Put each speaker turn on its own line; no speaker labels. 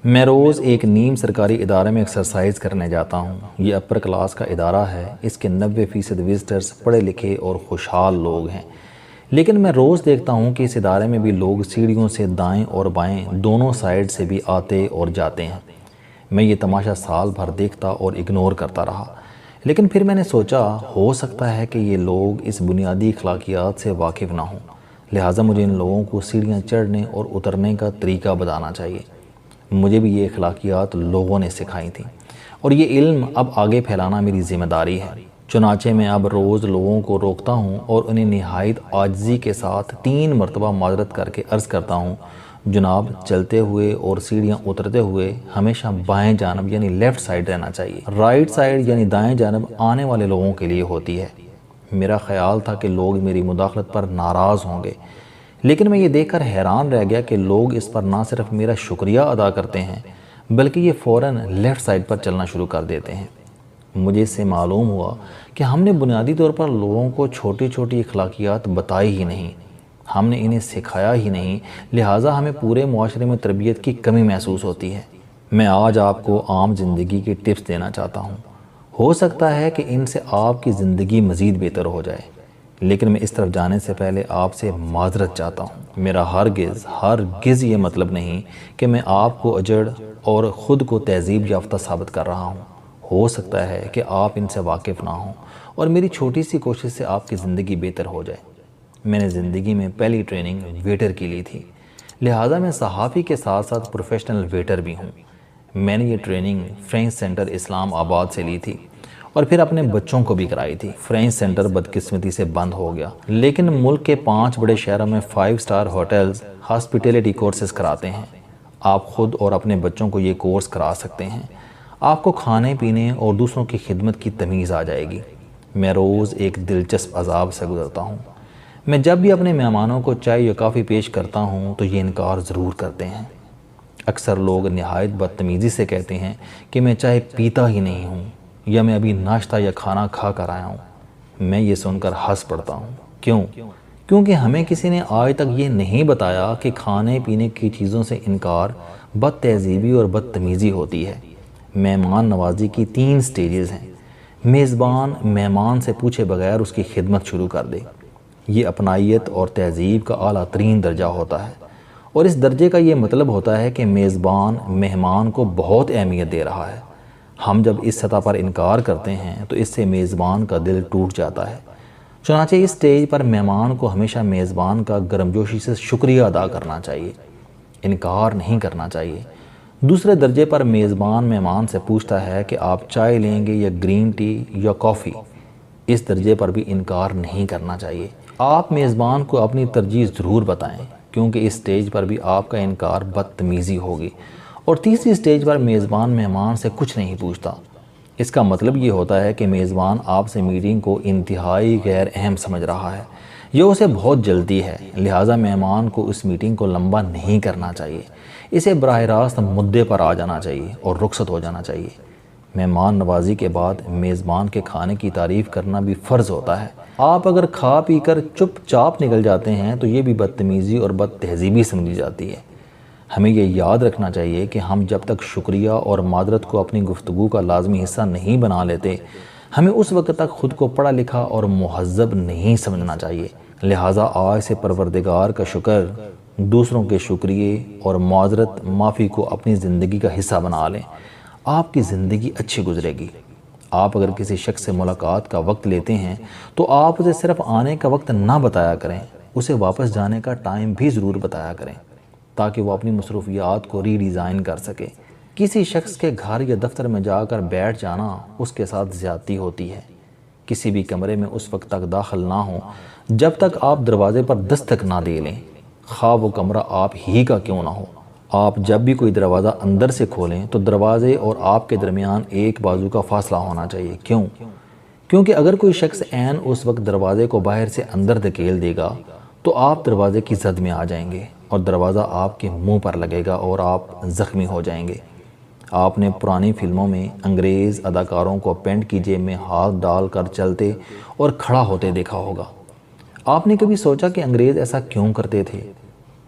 میں روز ایک نیم سرکاری ادارے میں ایکسرسائز کرنے جاتا ہوں۔ یہ اپر کلاس کا ادارہ ہے۔ اس کے 90% وزٹرز پڑھے لکھے اور خوشحال لوگ ہیں، لیکن میں روز دیکھتا ہوں کہ اس ادارے میں بھی لوگ سیڑھیوں سے دائیں اور بائیں دونوں سائیڈ سے بھی آتے اور جاتے ہیں۔ میں یہ تماشا سال بھر دیکھتا اور اگنور کرتا رہا، لیکن پھر میں نے سوچا ہو سکتا ہے کہ یہ لوگ اس بنیادی اخلاقیات سے واقف نہ ہوں، لہٰذا مجھے ان لوگوں کو سیڑھیاں چڑھنے اور اترنے کا طریقہ بتانا چاہیے۔ مجھے بھی یہ اخلاقیات لوگوں نے سکھائی تھیں اور یہ علم اب آگے پھیلانا میری ذمہ داری ہے۔ چنانچہ میں اب روز لوگوں کو روکتا ہوں اور انہیں نہایت عاجزی کے ساتھ 3 مرتبہ معذرت کر کے عرض کرتا ہوں، جناب چلتے ہوئے اور سیڑھیاں اترتے ہوئے ہمیشہ بائیں جانب یعنی لیفٹ سائڈ رہنا چاہیے، رائٹ سائڈ یعنی دائیں جانب آنے والے لوگوں کے لیے ہوتی ہے۔ میرا خیال تھا کہ لوگ میری مداخلت پر ناراض ہوں گے، لیکن میں یہ دیکھ کر حیران رہ گیا کہ لوگ اس پر نہ صرف میرا شکریہ ادا کرتے ہیں بلکہ یہ فوراً لیفٹ سائڈ پر چلنا شروع کر دیتے ہیں۔ مجھے اس سے معلوم ہوا کہ ہم نے بنیادی طور پر لوگوں کو چھوٹی چھوٹی اخلاقیات بتائی ہی نہیں، ہم نے انہیں سکھایا ہی نہیں، لہٰذا ہمیں پورے معاشرے میں تربیت کی کمی محسوس ہوتی ہے۔ میں آج آپ کو عام زندگی کی ٹپس دینا چاہتا ہوں۔ ہو سکتا ہے کہ ان سے آپ کی زندگی مزید بہتر ہو جائے، لیکن میں اس طرف جانے سے پہلے آپ سے معذرت چاہتا ہوں۔ میرا ہرگز یہ مطلب نہیں کہ میں آپ کو اجڑ اور خود کو تہذیب یافتہ ثابت کر رہا ہوں۔ ہو سکتا ہے کہ آپ ان سے واقف نہ ہوں اور میری چھوٹی سی کوشش سے آپ کی زندگی بہتر ہو جائے۔ میں نے زندگی میں پہلی ٹریننگ ویٹر کی لی تھی، لہٰذا میں صحافی کے ساتھ ساتھ پروفیشنل ویٹر بھی ہوں۔ میں نے یہ ٹریننگ فرینچ سینٹر اسلام آباد سے لی تھی اور پھر اپنے بچوں کو بھی کرائی تھی۔ فرینچ سینٹر بدقسمتی سے بند ہو گیا، لیکن ملک کے 5 بڑے شہروں میں 5 اسٹار ہوٹلز ہاسپٹیلٹی کورسز کراتے ہیں۔ آپ خود اور اپنے بچوں کو یہ کورس کرا سکتے ہیں۔ آپ کو کھانے پینے اور دوسروں کی خدمت کی تمیز آ جائے گی۔ میں روز ایک دلچسپ عذاب سے گزرتا ہوں۔ میں جب بھی اپنے مہمانوں کو چائے یا کافی پیش کرتا ہوں تو یہ انکار ضرور کرتے ہیں۔ اکثر لوگ نہایت بدتمیزی سے کہتے ہیں کہ میں چائے پیتا ہی نہیں ہوں یا میں ابھی ناشتہ یا کھانا کھا کر آیا ہوں۔ میں یہ سن کر ہنس پڑتا ہوں۔ کیونکہ ہمیں کسی نے آج تک یہ نہیں بتایا کہ کھانے پینے کی چیزوں سے انکار بد تہذیبی اور بدتمیزی ہوتی ہے۔ مہمان نوازی کی 3 سٹیجز ہیں۔ میزبان مہمان سے پوچھے بغیر اس کی خدمت شروع کر دے، یہ اپنائیت اور تہذیب کا اعلیٰ ترین درجہ ہوتا ہے، اور اس درجے کا یہ مطلب ہوتا ہے کہ میزبان مہمان کو بہت اہمیت دے رہا ہے۔ ہم جب اس سطح پر انکار کرتے ہیں تو اس سے میزبان کا دل ٹوٹ جاتا ہے۔ چنانچہ اس سٹیج پر مہمان کو ہمیشہ میزبان کا گرمجوشی سے شکریہ ادا کرنا چاہیے، انکار نہیں کرنا چاہیے۔ دوسرے درجے پر میزبان مہمان سے پوچھتا ہے کہ آپ چائے لیں گے یا گرین ٹی یا کافی۔ اس درجے پر بھی انکار نہیں کرنا چاہیے۔ آپ میزبان کو اپنی ترجیح ضرور بتائیں، کیونکہ اس سٹیج پر بھی آپ کا انکار بدتمیزی ہوگی۔ اور تیسری سٹیج پر میزبان مہمان سے کچھ نہیں پوچھتا۔ اس کا مطلب یہ ہوتا ہے کہ میزبان آپ سے میٹنگ کو انتہائی غیر اہم سمجھ رہا ہے یا اسے بہت جلدی ہے، لہٰذا مہمان کو اس میٹنگ کو لمبا نہیں کرنا چاہیے، اسے براہ راست مدعے پر آ جانا چاہیے اور رخصت ہو جانا چاہیے۔ مہمان نوازی کے بعد میزبان کے کھانے کی تعریف کرنا بھی فرض ہوتا ہے۔ آپ اگر کھا پی کر چپ چاپ نکل جاتے ہیں تو یہ بھی بدتمیزی اور بد تہذیبی سمجھی جاتی ہے۔ ہمیں یہ یاد رکھنا چاہیے کہ ہم جب تک شکریہ اور معذرت کو اپنی گفتگو کا لازمی حصہ نہیں بنا لیتے، ہمیں اس وقت تک خود کو پڑھا لکھا اور مہذب نہیں سمجھنا چاہیے۔ لہٰذا آج سے پروردگار کا شکر، دوسروں کے شکریہ اور معذرت معافی کو اپنی زندگی کا حصہ بنا لیں۔ آپ کی زندگی اچھی گزرے گی۔ آپ اگر کسی شخص سے ملاقات کا وقت لیتے ہیں تو آپ اسے صرف آنے کا وقت نہ بتایا کریں، اسے واپس جانے کا ٹائم بھی ضرور بتایا کریں تاکہ وہ اپنی مصروفیات کو ری ڈیزائن کر سکے۔ کسی شخص کے گھر یا دفتر میں جا کر بیٹھ جانا اس کے ساتھ زیادتی ہوتی ہے۔ کسی بھی کمرے میں اس وقت تک داخل نہ ہوں جب تک آپ دروازے پر دستک نہ دے لیں، خواہ وہ کمرہ آپ ہی کا کیوں نہ ہو۔ آپ جب بھی کوئی دروازہ اندر سے کھولیں تو دروازے اور آپ کے درمیان ایک بازو کا فاصلہ ہونا چاہیے۔ کیونکہ اگر کوئی شخص عین اس وقت دروازے کو باہر سے اندر دھکیل دے گا تو آپ دروازے کی زد میں آ جائیں گے اور دروازہ آپ کے منہ پر لگے گا اور آپ زخمی ہو جائیں گے۔ آپ نے پرانی فلموں میں انگریز اداکاروں کو پینٹ کی جیب میں ہاتھ ڈال کر چلتے اور کھڑا ہوتے دیکھا ہوگا۔ آپ نے کبھی سوچا کہ انگریز ایسا کیوں کرتے تھے؟